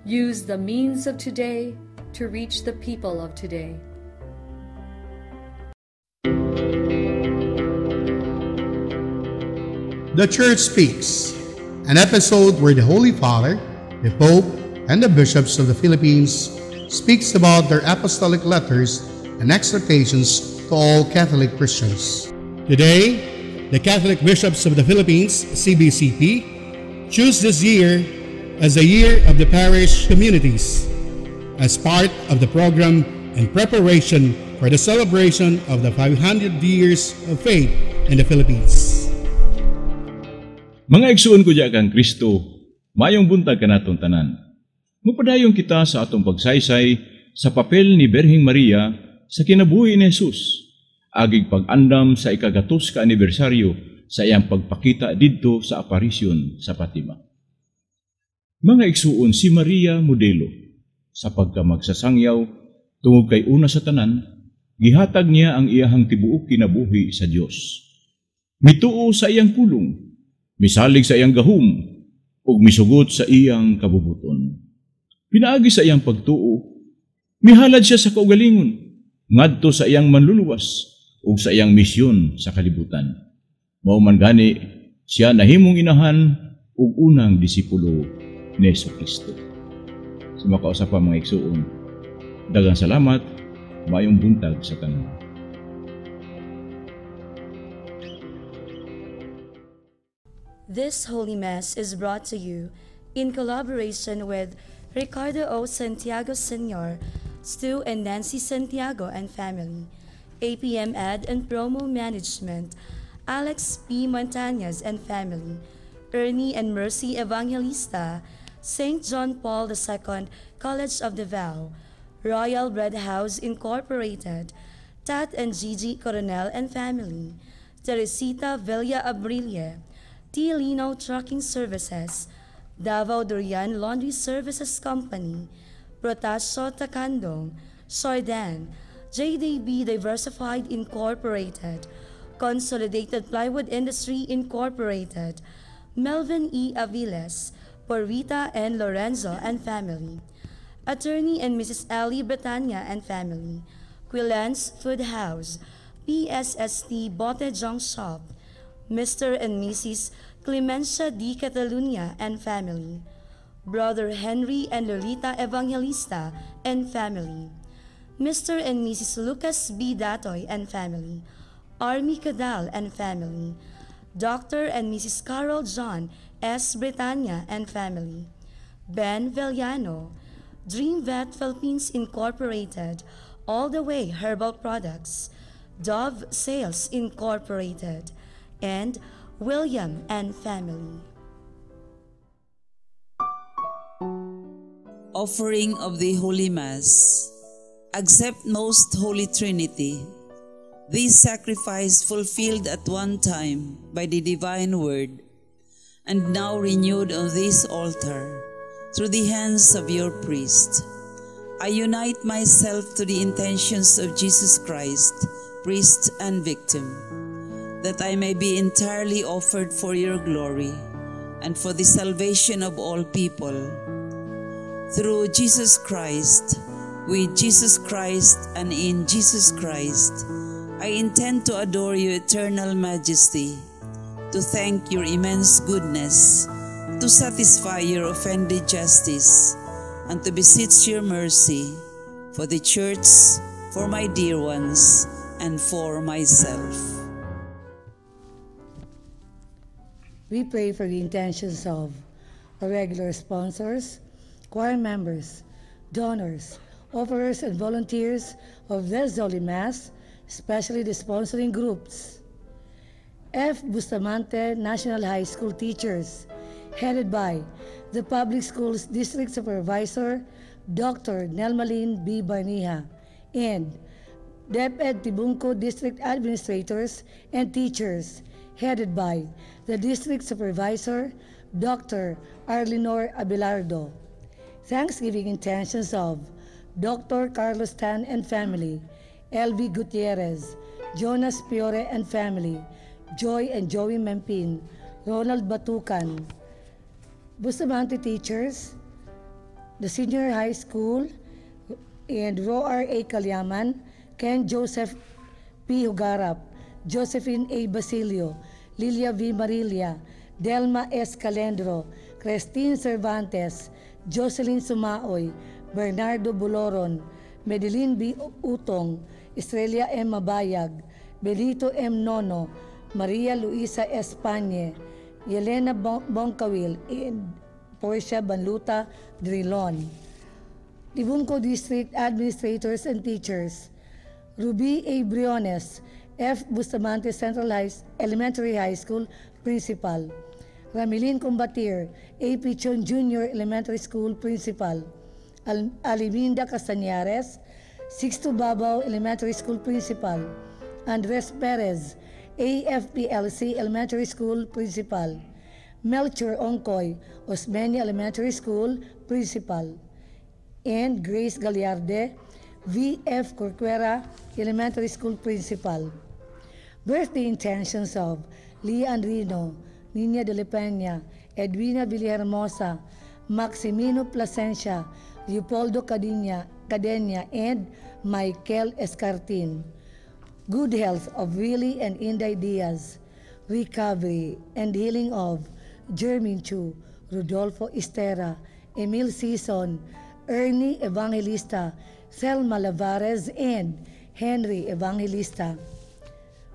Use the means of today to reach the people of today. The Church Speaks, an episode where the Holy Father, the Pope, and the bishops of the Philippines speaks about their apostolic letters and exhortations to all Catholic Christians. Today, the Catholic Bishops of the Philippines, CBCP, choose this year as the Year of the Parish Communities as part of the program and preparation for the celebration of the 500 years of faith in the Philippines. Mga igsuon ko diya kang Kristo, mayong buntag kanatong tanan. Mupadayon kita sa atong pagsaysay sa papel ni Berhing Maria sa kinabuhi ni Jesus, agig pag-andam sa ikagatos ka anibersaryo sa iyang pagpakita didto sa aparisyon sa Fatima. Mga igsuon, si Maria modelo sa pagkamagsasangyaw tungod kay una sa tanan, gihatag niya ang iyahang tibuok kinabuhi sa Dios. Mituo sa iyang pulong, misalig sa iyang gahum, ug misugot sa iyang kabubuton. Pinaagi sa iyang pagtuo, mihalad siya sa kaugalingon, ngadto sa iyang manluluwas, ug sa iyang misyon sa kalibutan. Mao man gani, siya nahimong inahan ug unang disipulo ni Jesucristo. Sa makausap mga igsuon, daghang salamat, mayong buntag sa tanan. This Holy Mass is brought to you in collaboration with Ricardo O. Santiago Sr., Stu and Nancy Santiago and family, APM Ad and Promo Management, Alex P. Montañez and family, Ernie and Mercy Evangelista, St. John Paul II College of Davao, Royal Bread House Incorporated, Tat and Gigi Coronel and family, Teresita Villa Abrilia, T. Lino Trucking Services, Davao Durian Laundry Services Company, Protasio Takandong, Soydan, JDB Diversified Incorporated, Consolidated Plywood Industry Incorporated, Melvin E. Aviles, Porvita and Lorenzo and family, Attorney and Mrs. Ellie Bretanya and family, Quillen's Food House, PSST Bote Jong Shop, Mr. and Mrs. Clemencia D. Catalunya and family, Brother Henry and Lolita Evangelista and family, Mr. and Mrs. Lucas B. Datoy and family, Army Cadal and family, Dr. and Mrs. Carol John S. Bretanya and family, Ben Villano, Dream Vet Philippines Incorporated, All the Way Herbal Products, Dove Sales Incorporated, and William and family. Offering of the Holy Mass. Accept Most Holy Trinity. This sacrifice fulfilled at one time by the divine word, and now renewed on this altar through the hands of your priest. I unite myself to the intentions of Jesus Christ, priest and victim, that I may be entirely offered for your glory and for the salvation of all people. Through Jesus Christ, with Jesus Christ, and in Jesus Christ, I intend to adore your eternal majesty, to thank your immense goodness, to satisfy your offended justice, and to beseech your mercy for the Church, for my dear ones, and for myself. We pray for the intentions of our regular sponsors, choir members, donors, offerers, and volunteers of this Holy Mass, especially the sponsoring groups. F. Bustamante National High School teachers, headed by the Public Schools District Supervisor, Dr. Nelmalin B. Barniha, and DepEd Tibungco District Administrators and teachers, headed by the District Supervisor, Dr. Arlinor Abelardo. Thanksgiving intentions of Dr. Carlos Tan and family, Elvi Gutierrez, Jonas Piore and family, Joy and Joey Mempin, Ronald Batucan. Bustamante teachers, the Senior High School, and Roar A. Calyaman, Ken Joseph P. Hugarap, Josephine A. Basilio, Lilia V. Marilia, Delma S. Calendro, Christine Cervantes, Jocelyn Sumaoy, Bernardo Buloron, Medelin B. Utong, Estrella M. Mabayag, Benito M. Nono, Maria Luisa Españe, Yelena Bongkawil, and Portia Banluta Drilon. Tibunco District Administrators and Teachers, Ruby A. Briones, F. Bustamante Central Elementary High School Principal, Ramilin Combatir, A. Pichon Junior Elementary School Principal, Aliminda Castañares, Sixto Babao Elementary School Principal, Andres Perez, AFPLC Elementary School Principal, Melchor Oncoy, Osmeña Elementary School Principal, and Grace Gallarde, V.F. Corcuera Elementary School Principal. Birthday intentions of Lia Andrino, Nina de la Peña, Edwina Villahermosa, Maximino Plasencia, Leopoldo Cadena, and Michael Escartin. Good health of Willie and Inday Diaz. Recovery and healing of Jermin Chu, Rodolfo Estera, Emil Sison, Ernie Evangelista, Selma Lavares, and Henry Evangelista.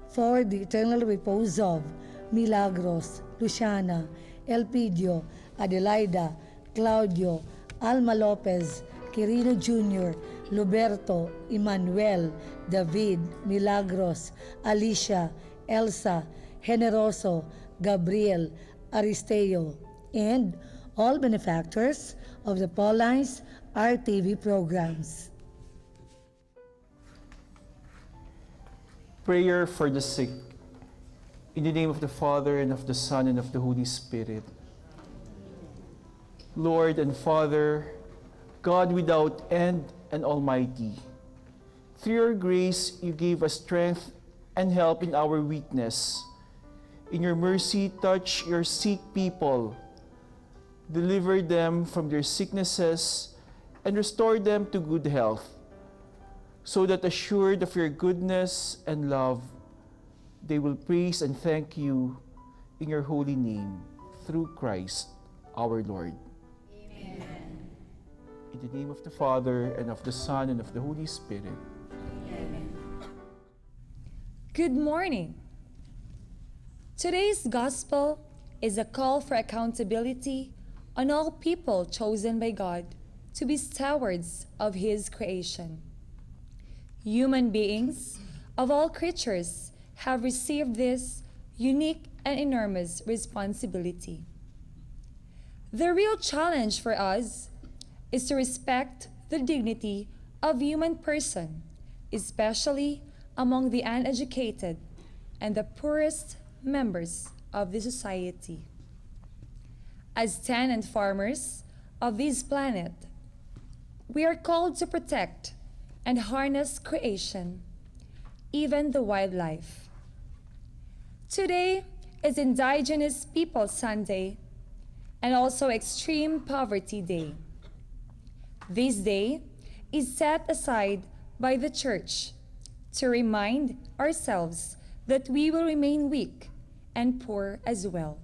For the eternal repose of Milagros, Luciana, Elpidio, Adelaida, Claudio, Alma Lopez, Quirino Jr., Luberto, Emmanuel, David, Milagros, Alicia, Elsa, Generoso, Gabriel, Aristeo, and all benefactors of the Paulines RTV programs. Prayer for the sick. In the name of the Father, and of the Son, and of the Holy Spirit. Lord and Father, God without end and Almighty, through your grace you gave us strength and help in our weakness. In your mercy, touch your sick people, deliver them from their sicknesses, and restore them to good health, so that assured of your goodness and love, they will praise and thank you in your holy name, through Christ our Lord. Amen. In the name of the Father, and of the Son, and of the Holy Spirit. Amen. Good morning. Today's gospel is a call for accountability on all people chosen by God to be stewards of His creation. Human beings of all creatures have received this unique and enormous responsibility. The real challenge for us is to respect the dignity of human person, especially among the uneducated and the poorest members of the society. As tenant farmers of this planet, we are called to protect and harness creation, even the wildlife. Today is Indigenous People Sunday and also Extreme Poverty Day. This day is set aside by the Church to remind ourselves that we will remain weak and poor as well,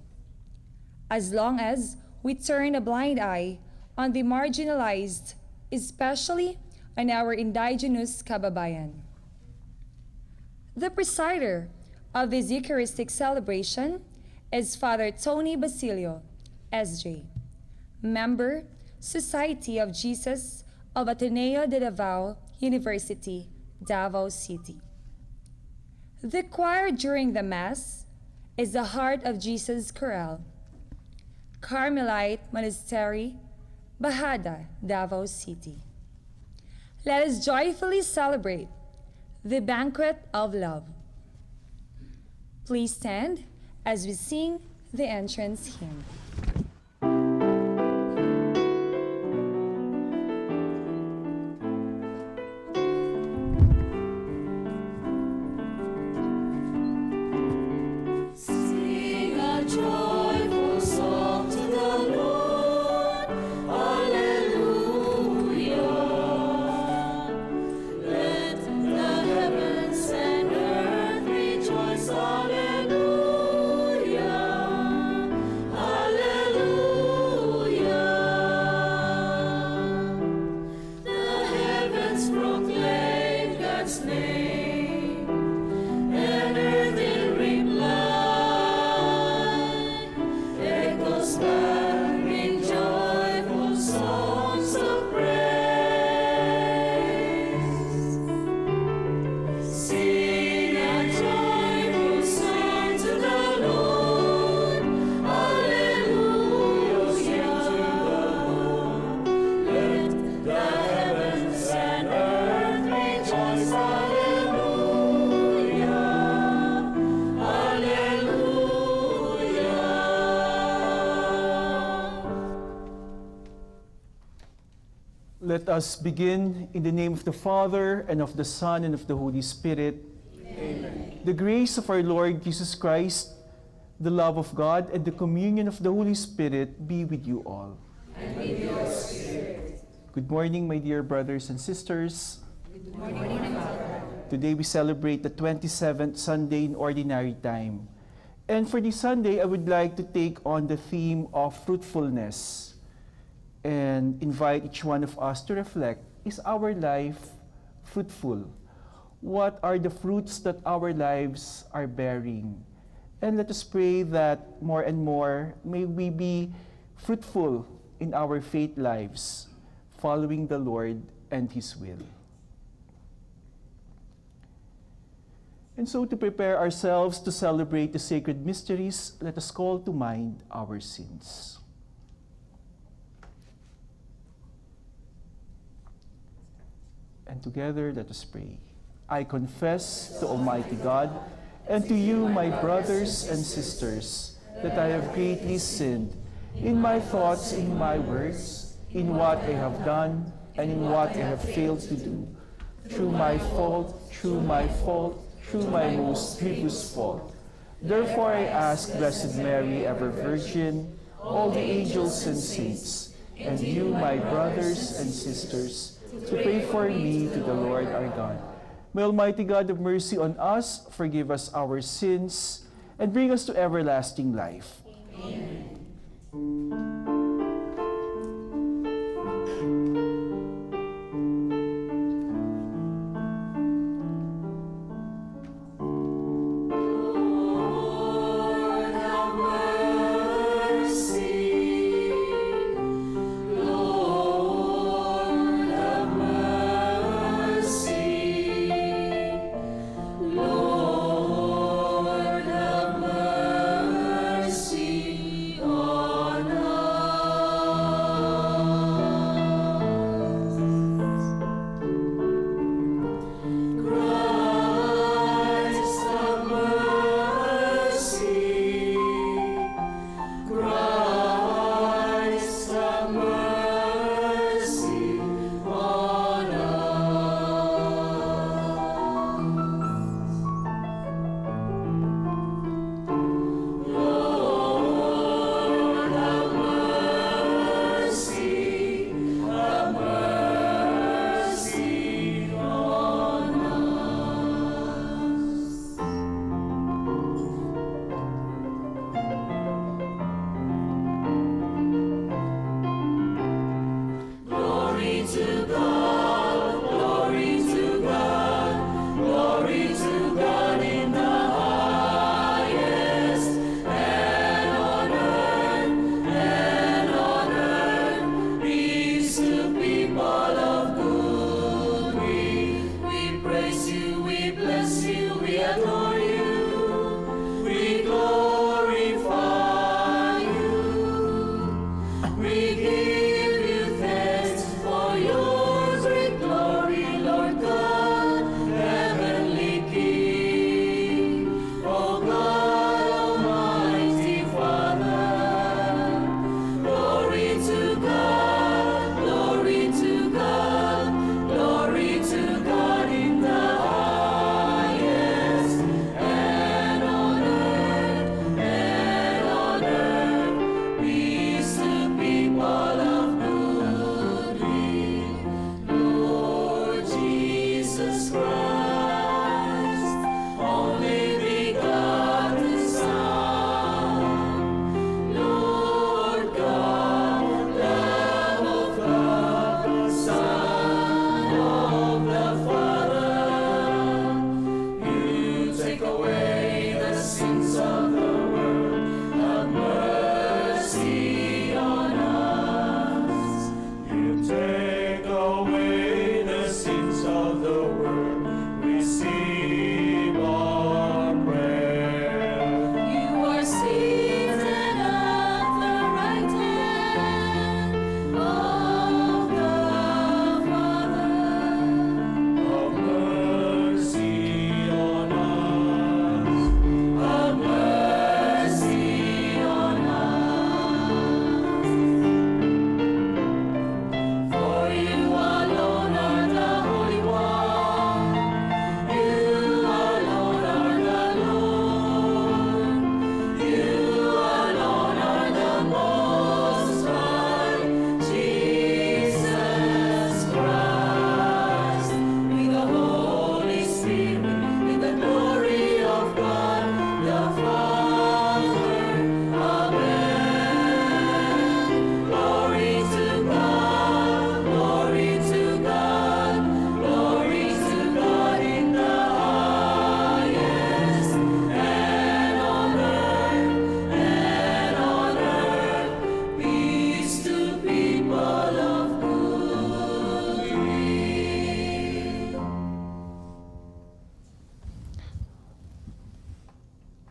as long as we turn a blind eye on the marginalized, especially on our indigenous kababayan. The presider of this Eucharistic celebration is Father Tony Basilio, SJ, member, Society of Jesus of Ateneo de Davao University, Davao City. The choir during the Mass is the Heart of Jesus Chorale, Carmelite Monastery, Bahada, Davao City. Let us joyfully celebrate the Banquet of Love. Please stand as we sing the entrance hymn. Joyful song to the Lord, Alleluia. Let us begin in the name of the Father, and of the Son, and of the Holy Spirit. Amen. The grace of our Lord Jesus Christ, the love of God, and the communion of the Holy Spirit be with you all. And with your spirit. Good morning, my dear brothers and sisters. Good morning, Father. Today we celebrate the 27th Sunday in Ordinary Time. And for this Sunday, I would like to take on the theme of fruitfulness and invite each one of us to reflect, is our life fruitful? What are the fruits that our lives are bearing? And let us pray that more and more may we be fruitful in our faith lives, following the Lord and His will. And so to prepare ourselves to celebrate the sacred mysteries, let us call to mind our sins. And together let us pray. I confess to Almighty God and to you, my brothers and sisters, that I have greatly sinned in my thoughts, in my words, in what I have done, and in what I have failed to do, through my fault, through my most grievous fault. Therefore I ask Blessed Mary, ever Virgin, all the angels and saints, and you, my brothers and sisters, to pray for me to the Lord our God. May Almighty God have mercy on us, forgive us our sins, and bring us to everlasting life. Amen.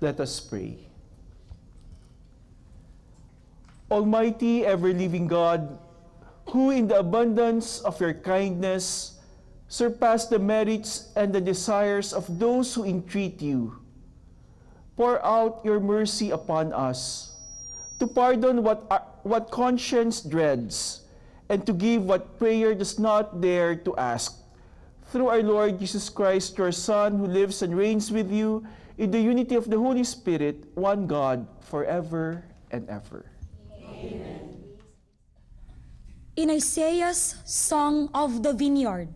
Let us pray. Almighty, ever-living God, who in the abundance of your kindness surpass the merits and the desires of those who entreat you, pour out your mercy upon us, to pardon what conscience dreads, and to give what prayer does not dare to ask. Through our Lord Jesus Christ, your Son, who lives and reigns with you in the unity of the Holy Spirit, one God, forever and ever. Amen. In Isaiah's Song of the Vineyard,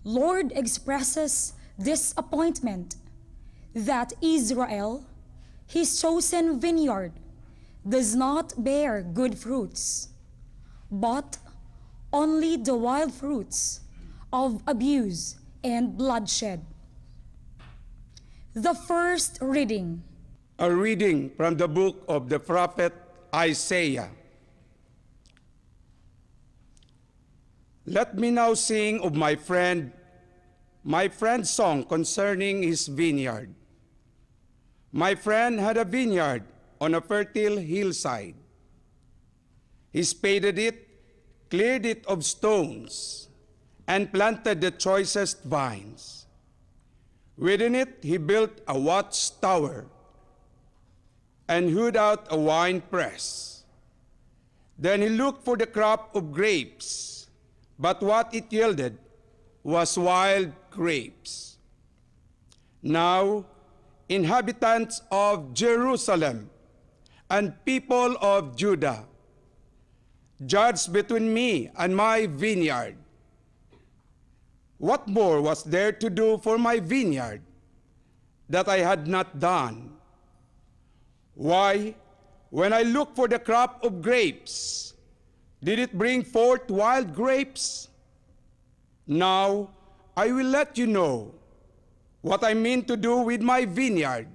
Lord expresses disappointment that Israel, his chosen vineyard, does not bear good fruits, but only the wild fruits of abuse and bloodshed. The first reading. A reading from the book of the prophet Isaiah. Let me now sing of my friend's song concerning his vineyard. My friend had a vineyard on a fertile hillside. He spaded it, cleared it of stones, and planted the choicest vines. Within it he built a watchtower and hewed out a wine press. Then he looked for the crop of grapes, but what it yielded was wild grapes. Now, inhabitants of Jerusalem and people of Judah, judge between me and my vineyard. What more was there to do for my vineyard that I had not done? Why, when I looked for the crop of grapes, did it bring forth wild grapes? Now I will let you know what I mean to do with my vineyard.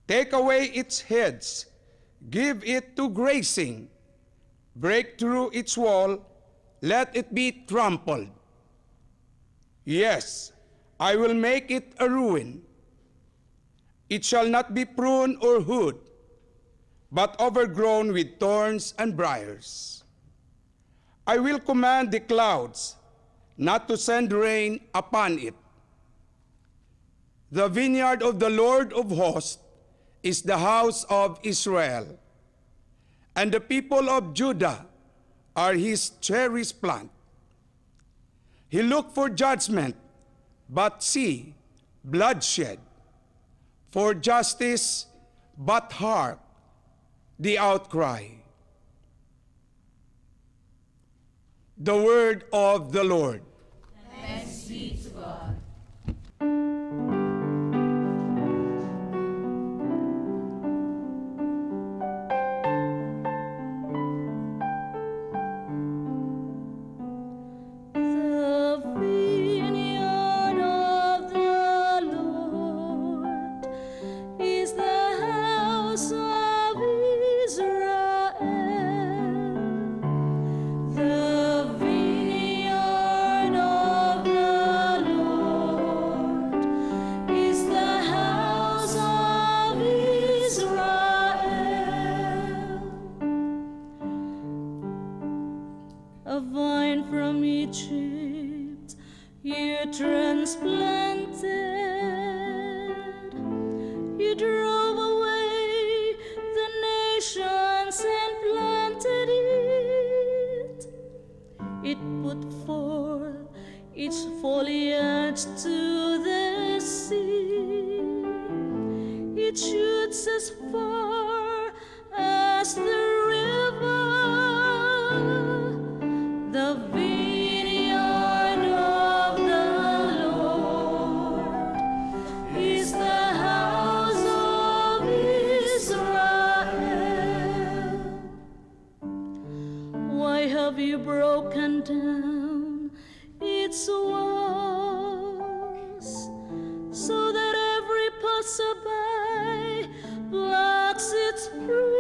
Take away its heads, give it to grazing, break through its wall, let it be trampled. Yes, I will make it a ruin. It shall not be pruned or hewed, but overgrown with thorns and briars. I will command the clouds not to send rain upon it. The vineyard of the Lord of hosts is the house of Israel, and the people of Judah are his cherished plant. He looked for judgment, but see, bloodshed. For justice, but hark, the outcry. The word of the Lord. Thanks be to God. A vine from Egypt you transplanted, you drove away the nations and planted it. It put forth its foliage to the sea. It shoots as far as the river. The vineyard of the Lord is the house of Israel. Why have you broken down its walls, so that every passerby plucks its fruit?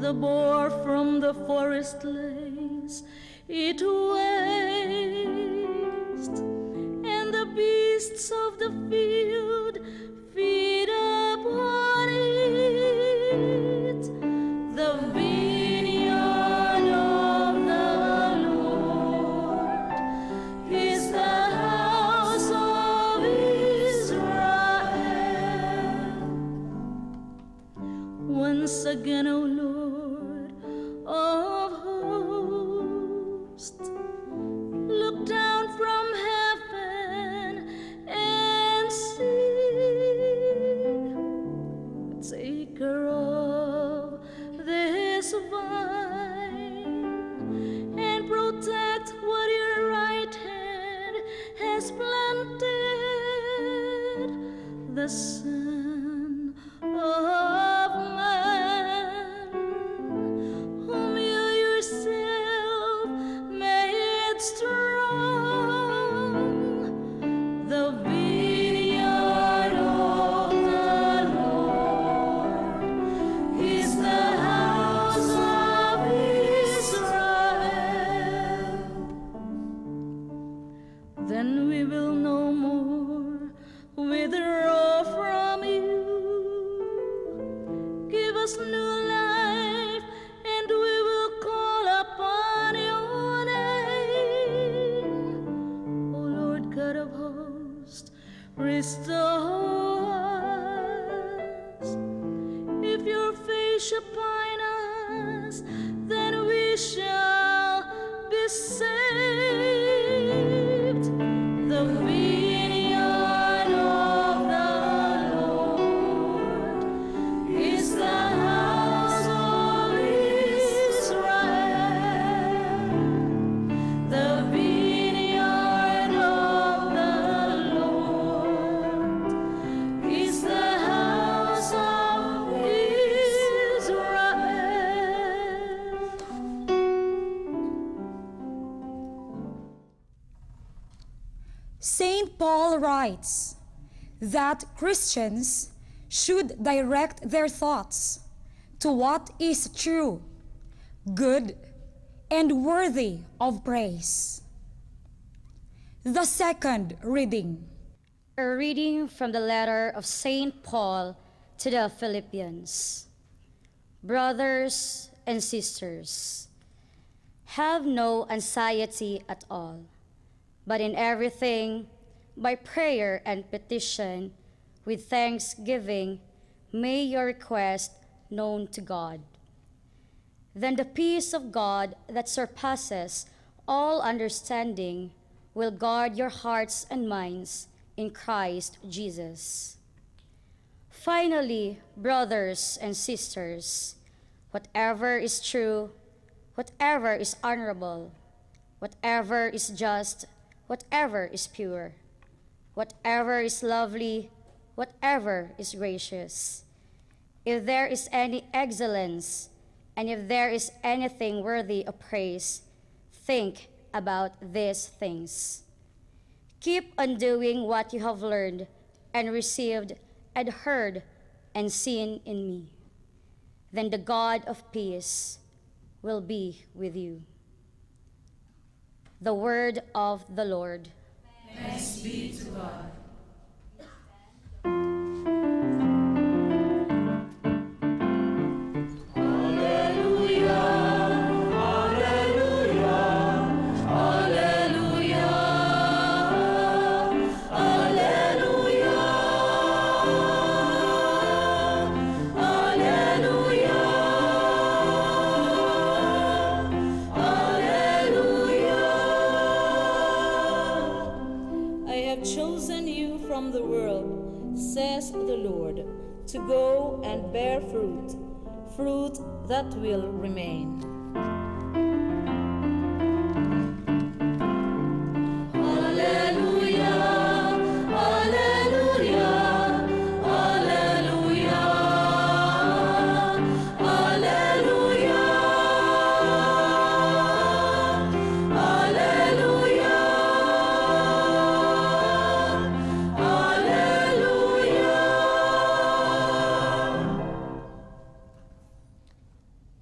The boar from the forest lays it waste, and the beast beasts of the field feed upon it. The vineyard of the Lord is the house of Israel. Once again, O Lord of hosts, look down from heaven and see. Take care of this vine and protect what your right hand has planted. The Son of Man, whom you yourself made strong. The vineyard of the Lord is the house of Israel. Then we will no more withdraw from you. Give us new life, and we will call upon your name. O Lord God of hosts, restore us. If your face shine on us, then we shall be saved. The vineyard of the Lord is the house of Israel. The vineyard of the Lord is the house of Israel. St. Paul writes that Christians should direct their thoughts to what is true, good, and worthy of praise. The second reading. A reading from the letter of St. Paul to the Philippians. Brothers and sisters, have no anxiety at all, but in everything, by prayer and petition, with thanksgiving, may your request known to God. Then the peace of God that surpasses all understanding will guard your hearts and minds in Christ Jesus. Finally, brothers and sisters, whatever is true, whatever is honorable, whatever is just, whatever is pure, whatever is lovely, whatever is gracious, if there is any excellence, and if there is anything worthy of praise, think about these things. Keep on doing what you have learned and received and heard and seen in me. Then the God of peace will be with you. The word of the Lord. Thanks be to God. Says the Lord, to go and bear fruit, fruit that will remain. Alleluia, alleluia, alleluia, alleluia, alleluia.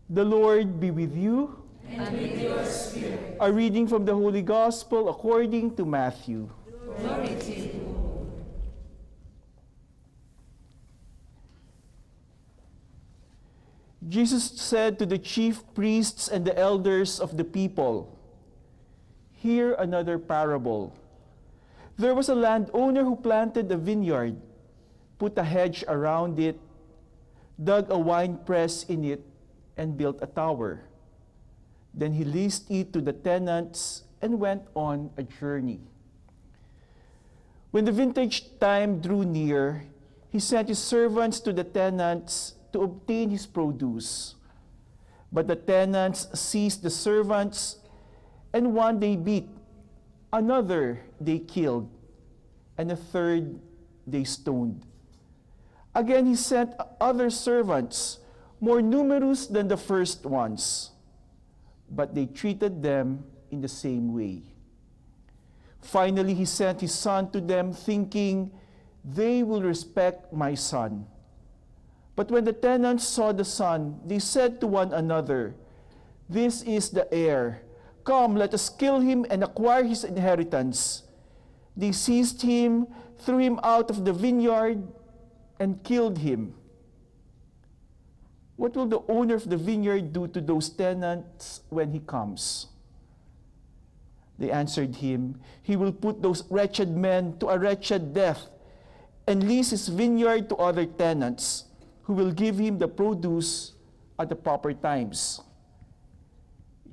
The Lord be with you. And with your spirit. A reading from the Holy Gospel according to Matthew. Glory to you. Jesus said to the chief priests and the elders of the people, "Hear another parable. There was a landowner who planted a vineyard, put a hedge around it, dug a wine press in it, and built a tower. Then he leased it to the tenants and went on a journey. When the vintage time drew near, he sent his servants to the tenants to obtain his produce. But the tenants seized the servants, and one they beat, another they killed, and a third they stoned. Again he sent other servants, more numerous than the first ones, but they treated them in the same way. Finally he sent his son to them, thinking, 'They will respect my son.' But when the tenants saw the son, they said to one another, 'This is the heir. Come, let us kill him and acquire his inheritance.' They seized him, threw him out of the vineyard, and killed him. What will the owner of the vineyard do to those tenants when he comes?" They answered him, "He will put those wretched men to a wretched death and lease his vineyard to other tenants, who will give him the produce at the proper times."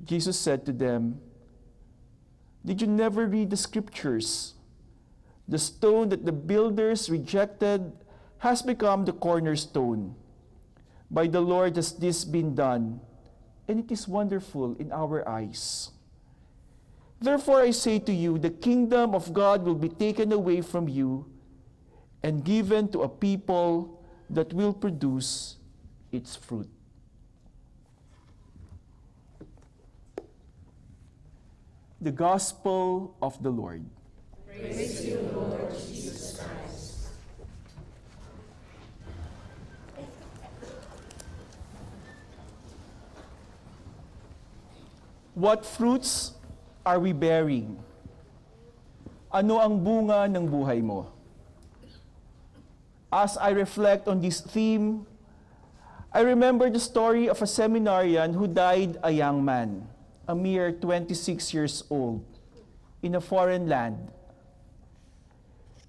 Jesus said to them, "Did you never read the scriptures? The stone that the builders rejected has become the cornerstone. By the Lord has this been done, and it is wonderful in our eyes. Therefore I say to you, the kingdom of God will be taken away from you and given to a people that will produce its fruit." The Gospel of the Lord. Praise to you, Lord Jesus Christ. What fruits are we bearing? Ano ang bunga ng buhay mo? As I reflect on this theme, I remember the story of a seminarian who died a young man, a mere 26 years old, in a foreign land.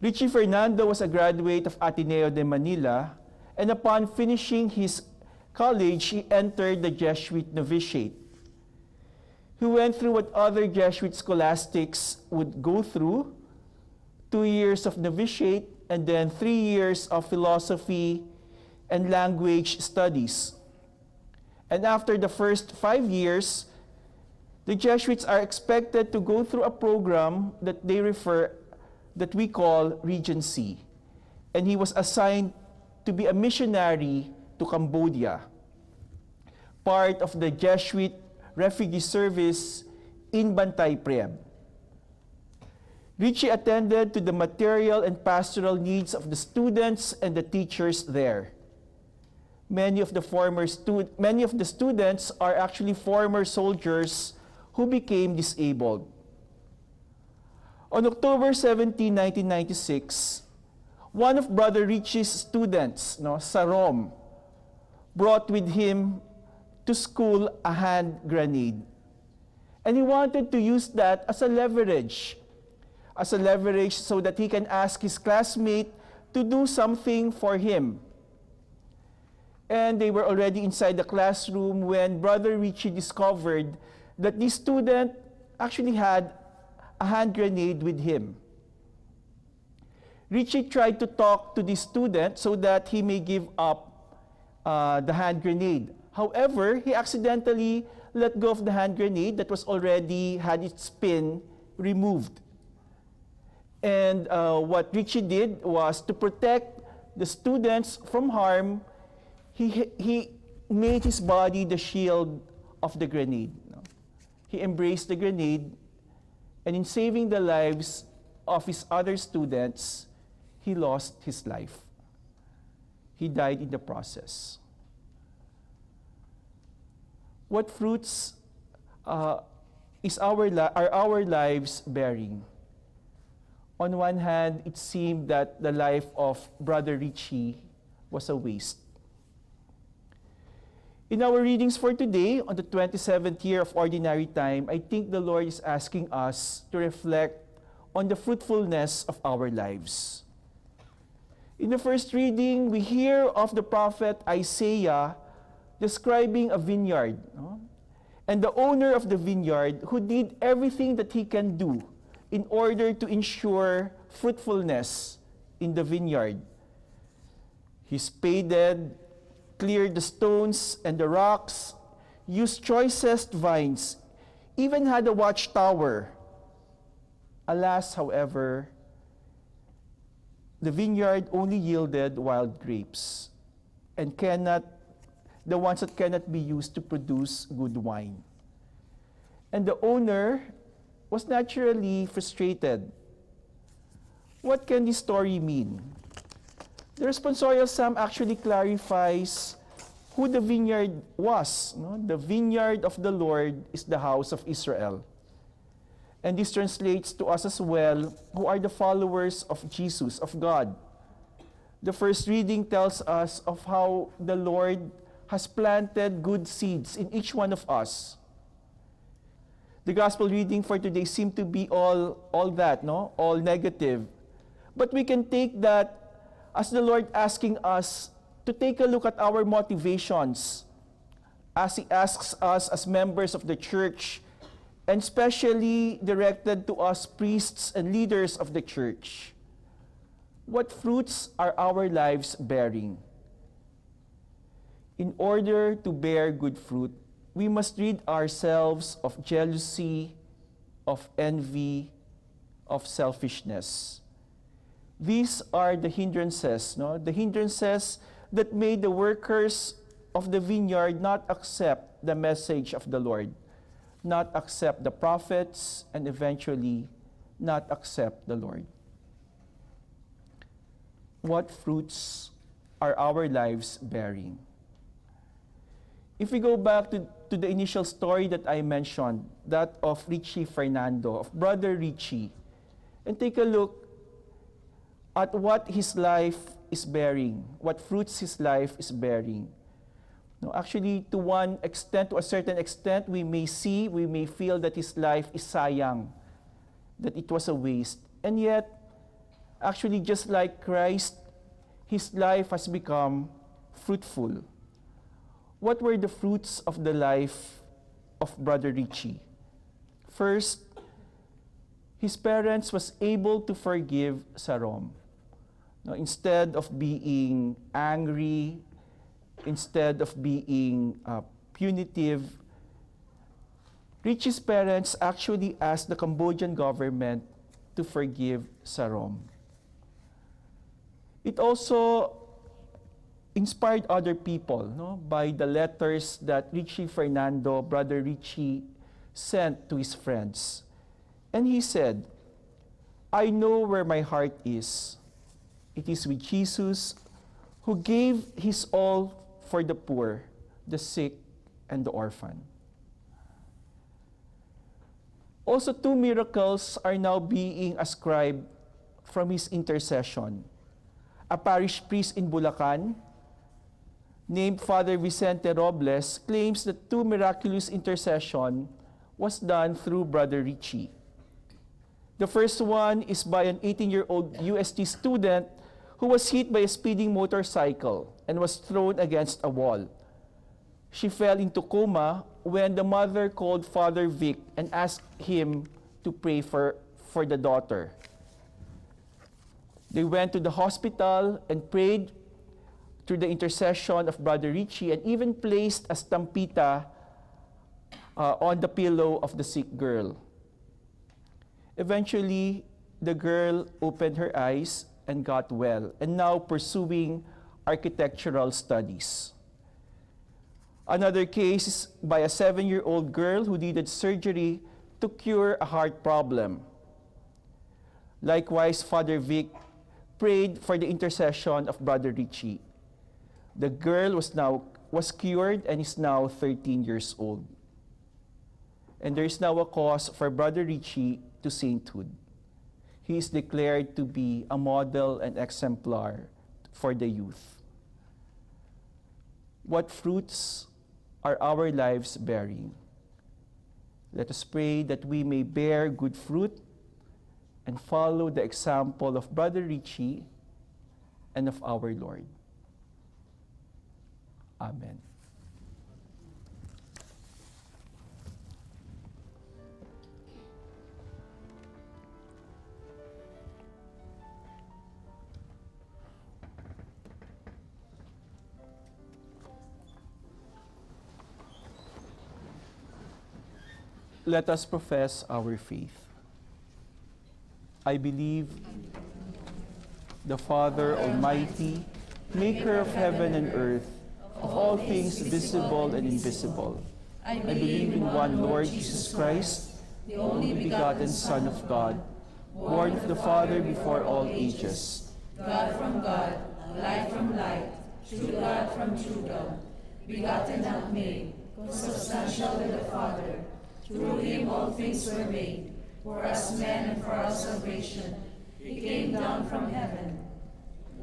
Richie Fernando was a graduate of Ateneo de Manila, and upon finishing his college, he entered the Jesuit novitiate. He went through what other Jesuit scholastics would go through: 2 years of novitiate and then 3 years of philosophy and language studies. And after the first 5 years, the Jesuits are expected to go through a program that we call Regency. And he was assigned to be a missionary to Cambodia, part of the Jesuit refugee service in Bantay Preb. Richie attended to the material and pastoral needs of the students and the teachers there. Many of the students are actually former soldiers who became disabled. On October 17, 1996, one of Brother Richie's students, Sarom, brought with him to school a hand grenade. And he wanted to use that as a leverage so that he can ask his classmate to do something for him. And they were already inside the classroom when Brother Richie discovered that this student actually had a hand grenade with him. Richie tried to talk to the student so that he may give up the hand grenade. However, he accidentally let go of the hand grenade that was already had its pin removed. And what Richie did was to protect the students from harm. He made his body the shield of the grenade. He embraced the grenade, and in saving the lives of his other students, he lost his life. He died in the process. What fruits are our lives bearing? On one hand, it seemed that the life of Brother Richie was a waste. In our readings for today, on the 27th year of Ordinary Time, I think the Lord is asking us to reflect on the fruitfulness of our lives. In the first reading, we hear of the prophet Isaiah describing a vineyard, no? And the owner of the vineyard who did everything that he can do in order to ensure fruitfulness in the vineyard. He spaded, cleared the stones and the rocks, used choicest vines, even had a watchtower. Alas, however, the vineyard only yielded wild grapes and the ones that cannot be used to produce good wine. And the owner was naturally frustrated. What can this story mean? The responsorial psalm actually clarifies who the vineyard was. No? The vineyard of the Lord is the house of Israel. And this translates to us as well, who are the followers of Jesus, of God. The first reading tells us of how the Lord has planted good seeds in each one of us. The gospel reading for today seemed to be all that, no? All negative. But we can take that as the Lord asking us to take a look at our motivations as He asks us as members of the church, and especially directed to us priests and leaders of the church. What fruits are our lives bearing? In order to bear good fruit, we must rid ourselves of jealousy, of envy, of selfishness. These are the hindrances, no? The hindrances that made the workers of the vineyard not accept the message of the Lord, not accept the prophets, and eventually not accept the Lord. What fruits are our lives bearing? If we go back to the initial story that I mentioned, that of Richie Fernando, of Brother Richie, and take a look at what his life is bearing, what fruits his life is bearing. No, actually, to a certain extent, we may feel that his life is sayang, that it was a waste. And yet, actually, just like Christ, his life has become fruitful. What were the fruits of the life of Brother Richie? First, his parents was able to forgive Sarom. No, instead of being angry, instead of being punitive, Richie's parents actually asked the Cambodian government to forgive Sarom. It also inspired other people, no, by the letters that Richie Fernando, Brother Richie, sent to his friends. And he said, "I know where my heart is. It is with Jesus, who gave his all for the poor, the sick, and the orphan." Also, two miracles are now being ascribed from his intercession. A parish priest in Bulacan, named Father Vicente Robles, claims that two miraculous intercession was done through Brother Richie. The first one is by an 18-year-old UST student who was hit by a speeding motorcycle and was thrown against a wall. She fell into coma when the mother called Father Vic and asked him to pray for the daughter. They went to the hospital and prayed through the intercession of Brother Richie, and even placed a stampita on the pillow of the sick girl. Eventually, the girl opened her eyes and got well, and now pursuing architectural studies. Another case is by a 7-year-old girl who needed surgery to cure a heart problem. Likewise, Father Vic prayed for the intercession of Brother Richie. The girl was cured and is now 13 years old. And there is now a cause for Brother Richie to sainthood. He is declared to be a model and exemplar for the youth. What fruits are our lives bearing? Let us pray that we may bear good fruit and follow the example of Brother Richie and of our Lord. Amen. Let us profess our faith. I believe the Father Almighty, maker of heaven and earth, of all things visible and invisible. I believe in one Lord Jesus Christ, the only begotten Son of God, born of the Father before all ages, God from God, light from light, true God from true God, begotten not made, consubstantial with the Father. Through him all things were made. For us men and for our salvation, he came down from heaven,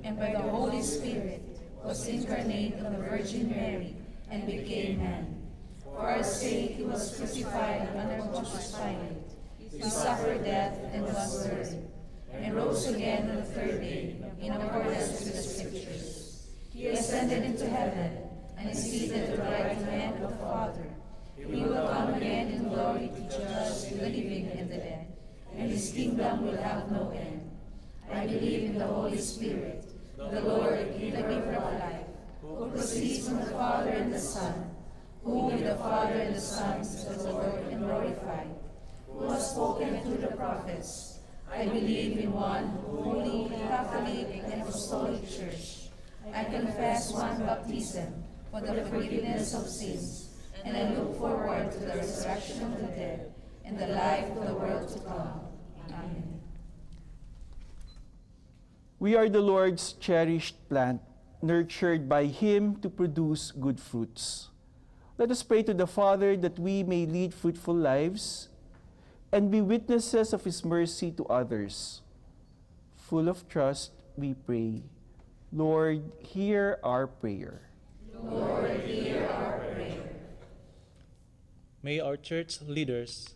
and by the Holy Spirit was incarnate of the Virgin Mary and became man. For our sake he was crucified under Pontius Pilate. He suffered death and was buried, and rose again on the third day, in accordance with the Scriptures. He ascended into heaven, and is seated at the right hand of the Father. He will come again in glory to judge the living and the dead, and his kingdom will have no end. I believe in the Holy Spirit, the Lord, the giver of life, who proceeds from the Father and the Son, who with the Father and the Son is adored and glorified, who has spoken through the prophets. I believe in one holy, Catholic, and Apostolic Church. I confess one baptism for the forgiveness of sins, and I look forward to the resurrection of the dead and the life of the world to come. Amen. We are the Lord's cherished plant, nurtured by him to produce good fruits. Let us pray to the Father that we may lead fruitful lives and be witnesses of his mercy to others. Full of trust, we pray. Lord, hear our prayer. Lord, hear our prayer. May our church leaders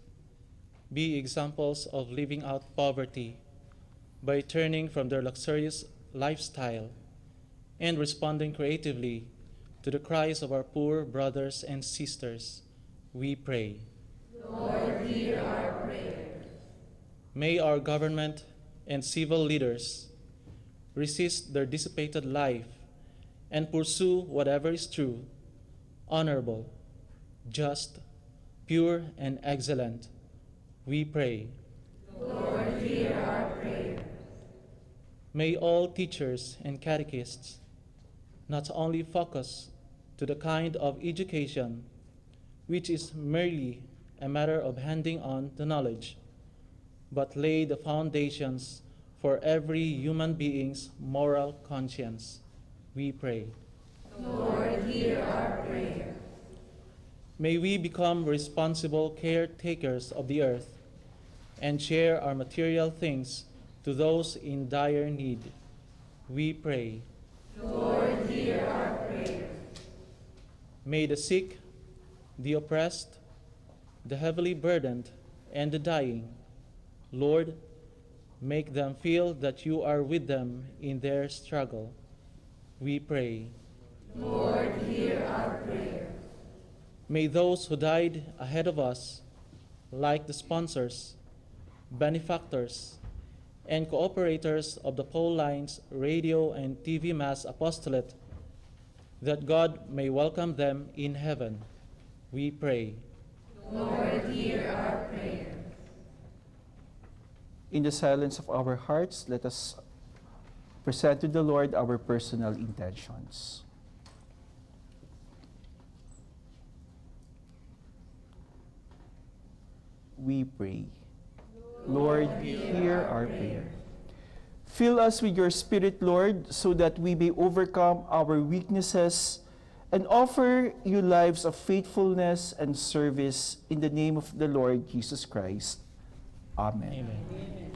be examples of living out poverty by turning from their luxurious lifestyle and responding creatively to the cries of our poor brothers and sisters. We pray. Lord, hear our prayer. May our government and civil leaders resist their dissipated life and pursue whatever is true, honorable, just, pure, and excellent. We pray. Lord, hear our prayer. May all teachers and catechists not only focus to the kind of education which is merely a matter of handing on the knowledge, but lay the foundations for every human being's moral conscience. We pray. Lord, hear our prayer. May we become responsible caretakers of the earth and share our material things to those in dire need. We pray. Lord, hear our prayer. May the sick, the oppressed, the heavily burdened, and the dying, Lord, make them feel that you are with them in their struggle. We pray. Lord, hear our prayer. May those who died ahead of us, like the sponsors, benefactors, and cooperators of the Pauline's radio and TV Mass Apostolate, that God may welcome them in heaven. We pray. Lord, hear our prayer. In the silence of our hearts, let us present to the Lord our personal intentions. We pray. Lord, hear our prayer. Fill us with your Spirit, Lord, so that we may overcome our weaknesses and offer you lives of faithfulness and service in the name of the Lord Jesus Christ. Amen. Amen.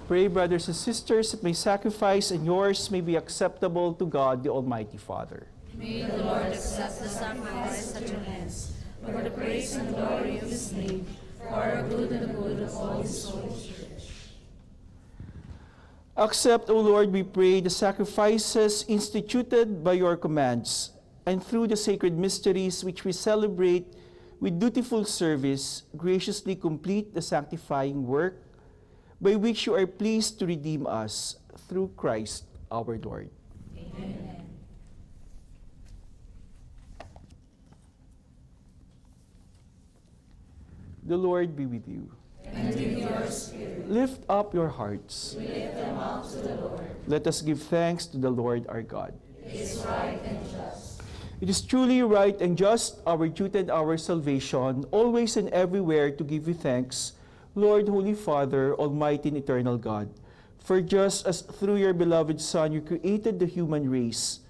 Pray, brothers and sisters, that my sacrifice and yours may be acceptable to God, the Almighty Father. May the Lord accept the sacrifice at your hands, for the praise and glory of his name, for our good and the good of all his holy church. Accept, O Lord, we pray, the sacrifices instituted by your commands, and through the sacred mysteries which we celebrate with dutiful service, graciously complete the sanctifying work by which you are pleased to redeem us through Christ our Lord. Amen. The Lord be with you. And with your spirit. Lift up your hearts. We lift them up to the Lord. Let us give thanks to the Lord our God. It is right and just. It is truly right and just, our duty and our salvation, always and everywhere to give you thanks, Lord, Holy Father, Almighty and Eternal God. For just as through your beloved Son you created the human race,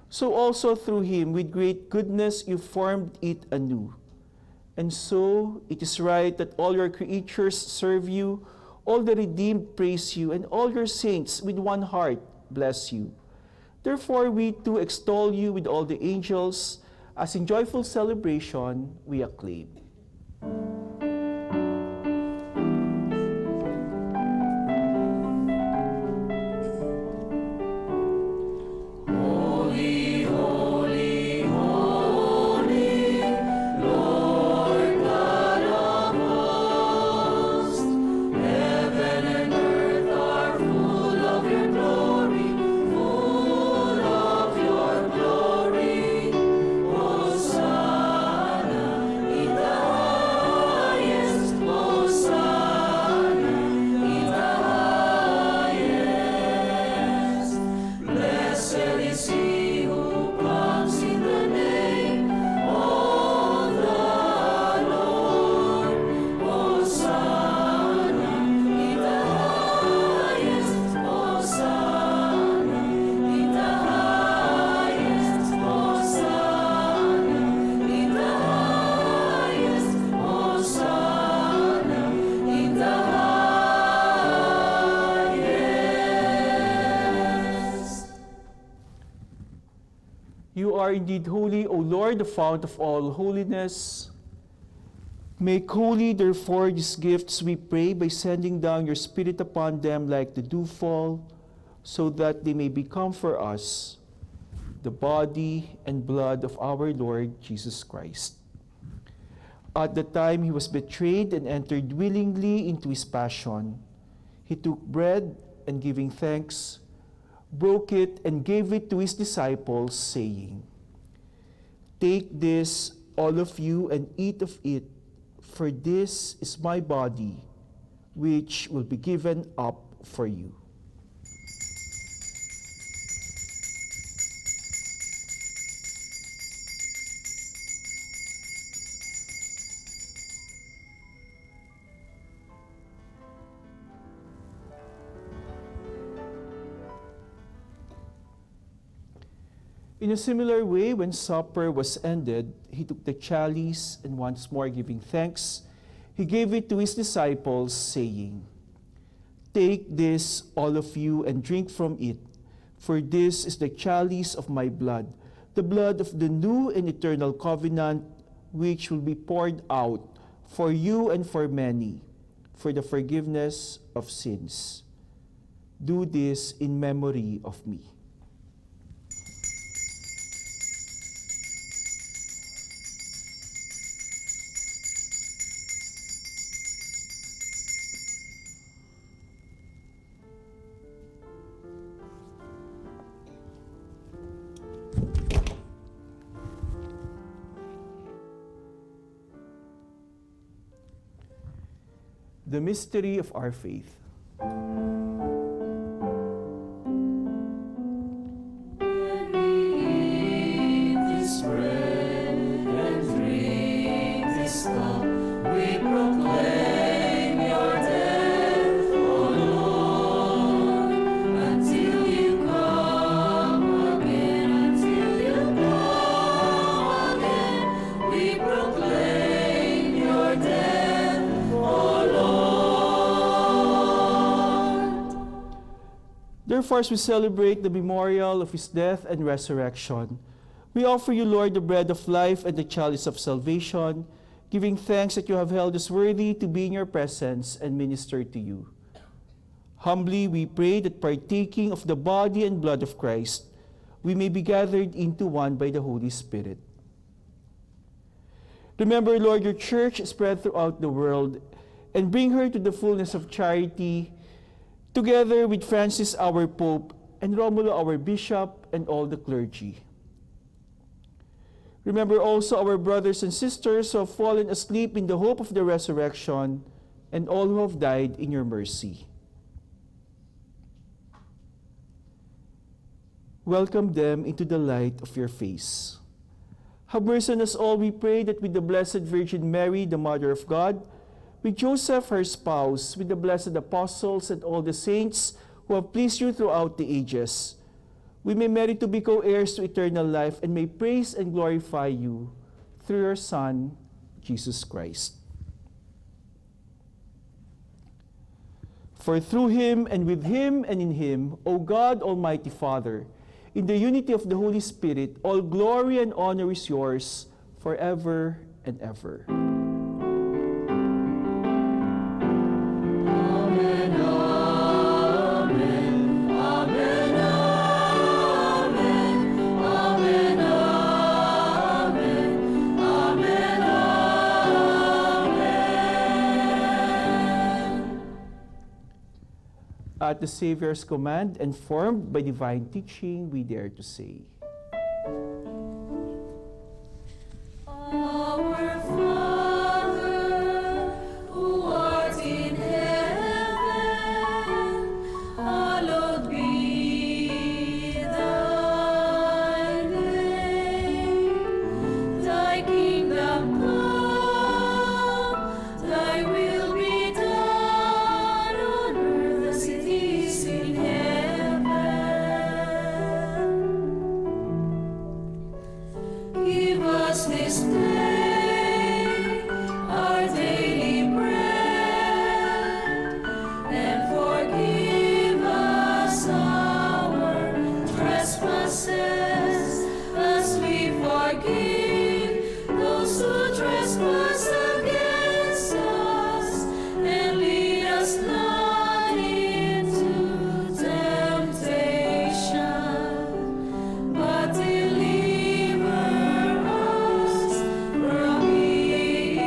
so also through him with great goodness you formed it anew. And so it is right that all your creatures serve you, all the redeemed praise you, and all your saints with one heart bless you. Therefore we too extol you with all the angels, as in joyful celebration we acclaim. You are indeed holy, O Lord, the fount of all holiness. Make holy, therefore, these gifts, we pray, by sending down your Spirit upon them like the dewfall, so that they may become for us the body and blood of our Lord Jesus Christ. At the time he was betrayed and entered willingly into his passion, he took bread and, giving thanks, broke it and gave it to his disciples, saying, "Take this, all of you, and eat of it, for this is my body, which will be given up for you." In a similar way, when supper was ended, he took the chalice, and once more giving thanks, he gave it to his disciples, saying, "Take this, all of you, and drink from it, for this is the chalice of my blood, the blood of the new and eternal covenant, which will be poured out for you and for many, for the forgiveness of sins. Do this in memory of me." The mystery of our faith. Lord. Therefore, as we celebrate the memorial of his death and resurrection, we offer you, Lord, the bread of life and the chalice of salvation, giving thanks that you have held us worthy to be in your presence and minister to you. Humbly we pray that partaking of the body and blood of Christ, we may be gathered into one by the Holy Spirit. Remember, Lord, your church spread throughout the world, and bring her to the fullness of charity, together with Francis, our Pope, and Romulo, our Bishop, and all the clergy. Remember also our brothers and sisters who have fallen asleep in the hope of the resurrection, and all who have died in your mercy. Welcome them into the light of your face. Have mercy on us all, we pray, that with the Blessed Virgin Mary, the Mother of God, with Joseph, her spouse, with the blessed apostles and all the saints who have pleased you throughout the ages, we may merit to be co-heirs to eternal life and may praise and glorify you through your Son, Jesus Christ. For through him and with him and in him, O God, Almighty Father, in the unity of the Holy Spirit, all glory and honor is yours forever and ever. At the Savior's command and formed by divine teaching, we dare to say, Our Father, who art in heaven, hallowed be thy name. Thy kingdom come, thy will be done on earth as it is in heaven. Give us this day our daily bread, and forgive us our trespasses, as we forgive those who trespass against us, and lead us not into temptation, but deliver us from evil.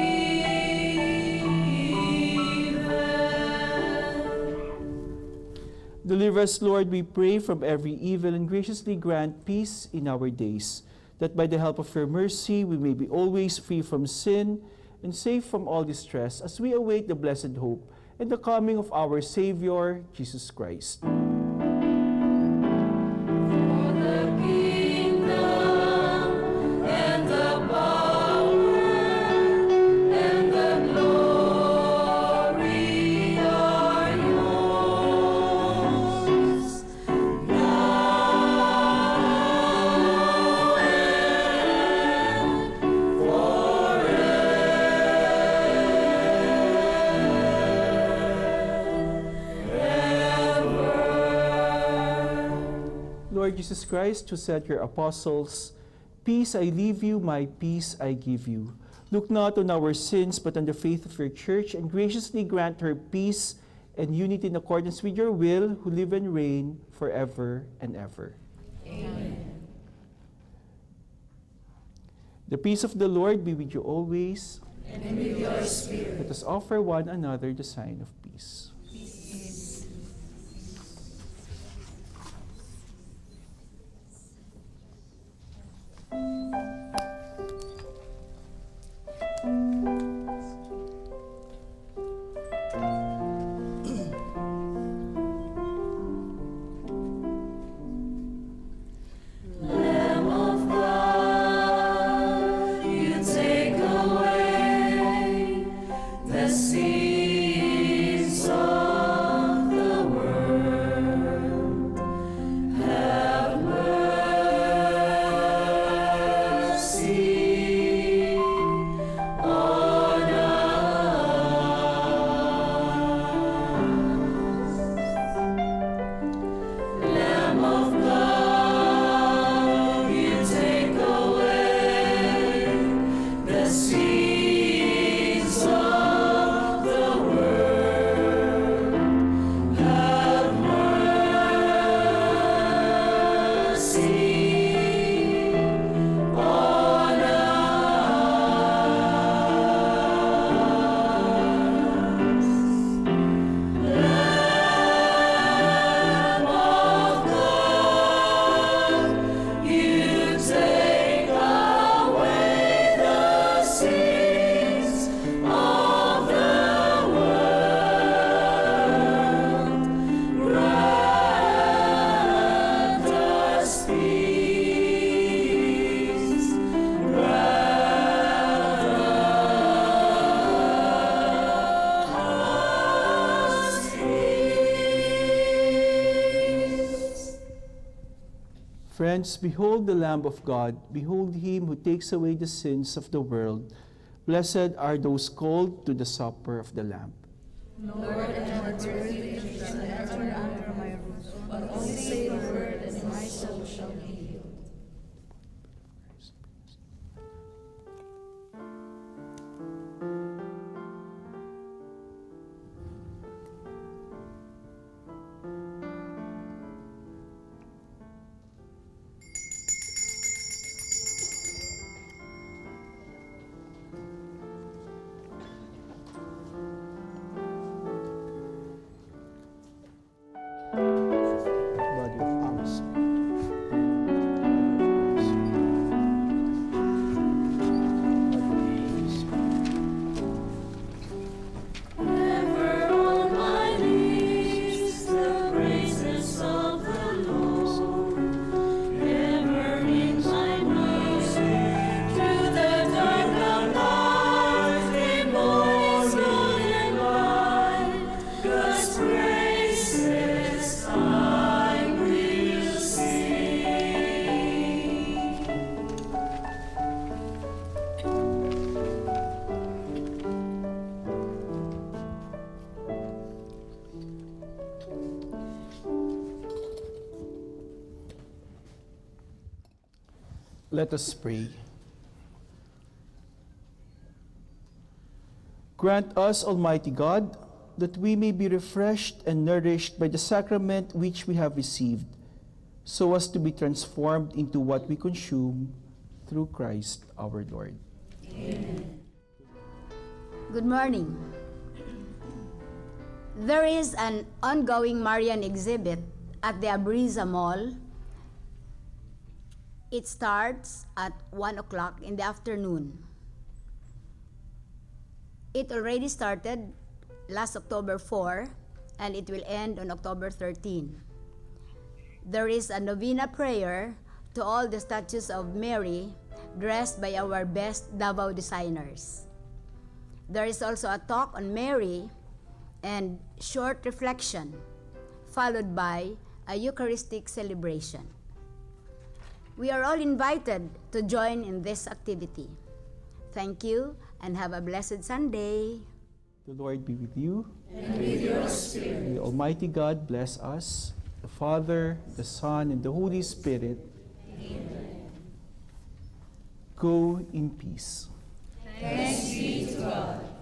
Deliver us, Lord, we pray, from every evil, and graciously grant peace in our days, that by the help of your mercy we may be always free from sin and safe from all distress, as we await the blessed hope and the coming of our Savior, Jesus Christ. For the kingdom and the power and the glory are yours, now and forever. Lord Jesus Christ, who said to your apostles, "Peace I leave you, my peace I give you," look not on our sins, but on the faith of your church, and graciously grant her peace and unity in accordance with your will, who live and reign forever and ever. Amen. The peace of the Lord be with you always. And with your spirit. Let us offer one another the sign of peace. Lamb of God, you take away the sins of Friends, behold the Lamb of God. Behold him who takes away the sins of the world. Blessed are those called to the supper of the Lamb. Lord, I am not worthy that you should enter under my roof, but only say the word, and my soul shall be healed. Body of ours. Ever on my lips the praises of the Lord. Ever in my mind, through the dark of night, the morning's golden light, God's praises I will sing. Let us pray. Grant us, Almighty God, that we may be refreshed and nourished by the sacrament which we have received, so as to be transformed into what we consume through Christ our Lord. Good morning. There is an ongoing Marian exhibit at the Abriza Mall. It starts at 1 o'clock in the afternoon. It already started last October 4, and it will end on October 13. There is a novena prayer to all the statues of Mary dressed by our best Davao designers. There is also a talk on Mary and short reflection, followed by a Eucharistic celebration. We are all invited to join in this activity. Thank you and have a blessed Sunday. The Lord be with you. And with your spirit. May Almighty God bless us, the Father, the Son, and the Holy Spirit. Amen. Go in peace. Thanks be to God.